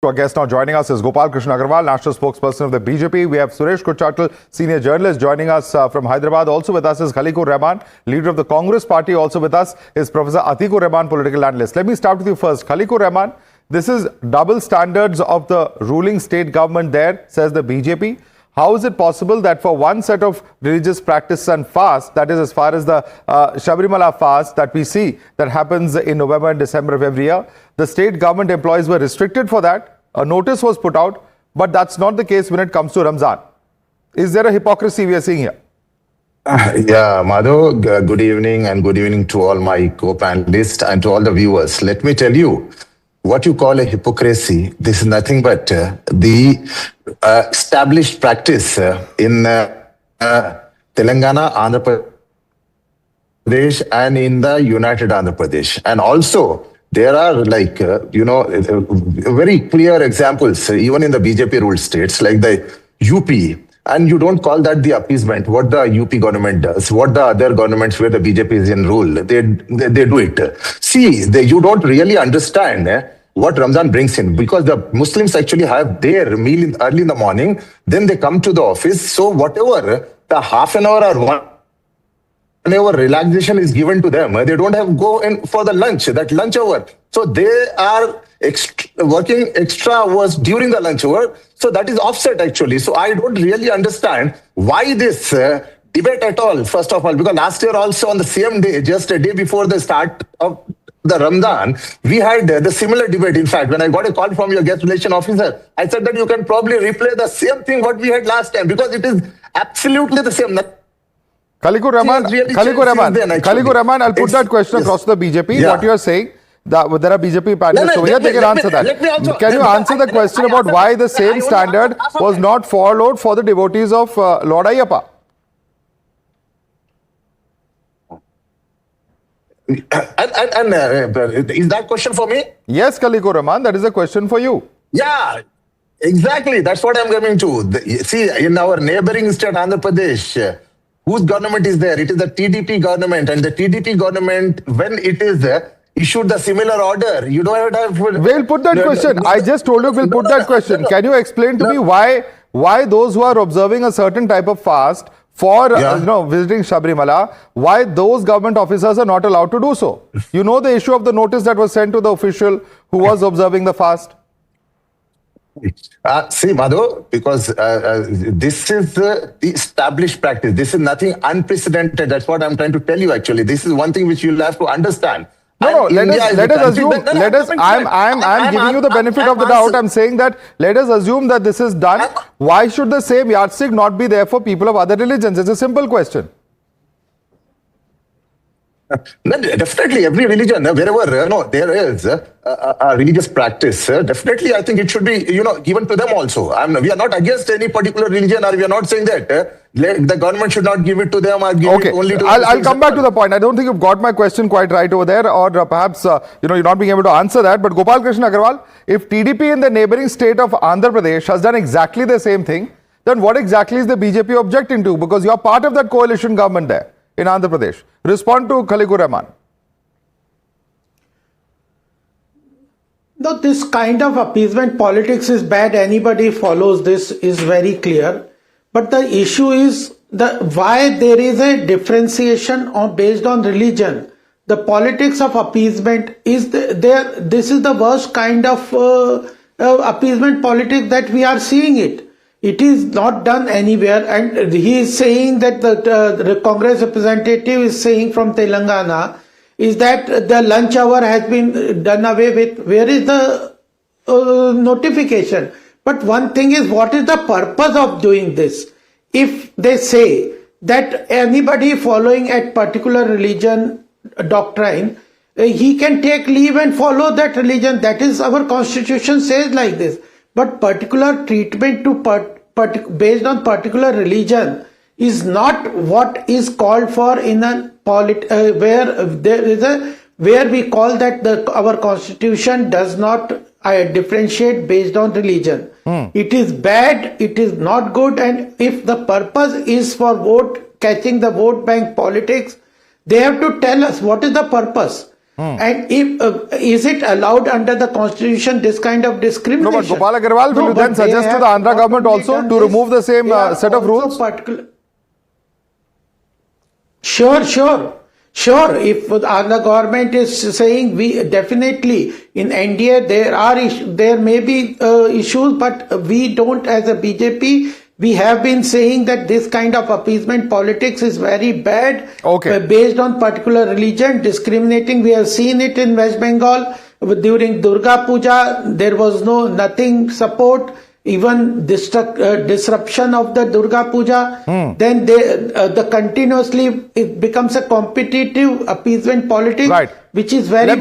Our guest now joining us is Gopal Krishna Agarwal, national spokesperson of the BJP. We have Suresh Kuchatal, senior journalist, joining us from Hyderabad. Also with us is Khalikur Rahman, leader of the Congress party. Also with us is Professor Atikur Rahman, political analyst. Let me start with you first. Khalikur Rahman, this is double standards of the ruling state government there, says the BJP. How is it possible that for one set of religious practice and fast, that is as far as the Sabrimala fast that we see that happens in November and December of every year, the state government employees were restricted for that. A notice was put out, but that's not the case when it comes to Ramzan. Is there a hypocrisy we are seeing here? Yeah, Madhu, good evening and good evening to all my co-panelists and to all the viewers. Let me tell you, what you call a hypocrisy, this is nothing but the established practice in Telangana, Andhra Pradesh and in the United Andhra Pradesh. And also, there are very clear examples, even in the BJP ruled states like the UP. And you don't call that the appeasement, what the UP government does, what the other governments where the BJP is in rule, they do it. See, you don't really understand what Ramzan brings in, because the Muslims actually have their meal early in the morning, then they come to the office. So whatever the half an hour or 1 hour relaxation is given to them, they don't have to go in for the lunch, that lunch hour. So they are working extra hours during the lunch hour. So that is offset actually. So I don't really understand why this debate at all, first of all, because last year also on the same day, just a day before the start of the Ramadan, we had the similar debate. In fact, when I got a call from your guest relation officer, I said that you can probably replay the same thing what we had last time, because it is absolutely the same. Khalikur Rahman, I'll put that question across to the BJP. Yeah. What you are saying, there are BJP panelists over here, they can answer that. Can you answer the question about why the same standard was not followed for the devotees of Lord Ayyappa? And is that question for me? Yes, Khalikur Rahman, that is a question for you. Yeah, exactly. That's what I'm coming to. See, in our neighboring state, Andhra Pradesh, whose government is there? It is the TDP government. And the TDP government, when it is issued the similar order, you don't have... We'll put that question. I just told you we'll put that question. Can you explain to me why those who are observing a certain type of fast for visiting Sabrimala, why those government officers are not allowed to do so? You know the issue of the notice that was sent to the official who was observing the fast? See, Madhu, because this is the established practice. This is nothing unprecedented. That's what I'm trying to tell you, actually. This is one thing which you'll have to understand. I'm giving you the benefit of the doubt. I'm saying that let us assume that this is done. Why should the same yardstick not be there for people of other religions? It's a simple question. Definitely, every religion, wherever there is a religious practice, definitely I think it should be given to them also. We are not against any particular religion, or we are not saying that the government should not give it to them or give it only to I'll come back to the point. I don't think you've got my question quite right over there, or perhaps you're not being able to answer that. But Gopal Krishna Agarwal, if TDP in the neighboring state of Andhra Pradesh has done exactly the same thing, then what exactly is the BJP objecting to? Because you are part of that coalition government there in Andhra Pradesh. Respond to Khalikur Rahman. No, this kind of appeasement politics is bad. Anybody follows this is very clear. But the issue is why there is a differentiation based on religion. The politics of appeasement is this is the worst kind of appeasement politics that we are seeing it. It is not done anywhere, and he is saying that the Congress representative is saying from Telangana is that the lunch hour has been done away with. Where is the notification? But one thing is, what is the purpose of doing this? If they say that anybody following a particular religion doctrine, he can take leave and follow that religion. That is, our constitution says like this. But particular treatment based on particular religion is not what is called for in a where we call that our constitution does not differentiate based on religion. It is bad, it is not good, and if the purpose is for catching the vote bank politics, they have to tell us what is the purpose. And if is it allowed under the constitution, this kind of discrimination? No, but Gopal Agarwal, will you then but they suggest to have the Andhra government openly also done to this. remove the same They are set of also rules? Sure. If the Andhra government is saying, we definitely in NDA there may be issues, but we don't, as a BJP, we have been saying that this kind of appeasement politics is very bad. Okay. Based on particular religion, discriminating. We have seen it in West Bengal during Durga Puja. There was nothing support. Even disruption of the Durga Puja, then the continuously it becomes a competitive appeasement politics, Right. which is very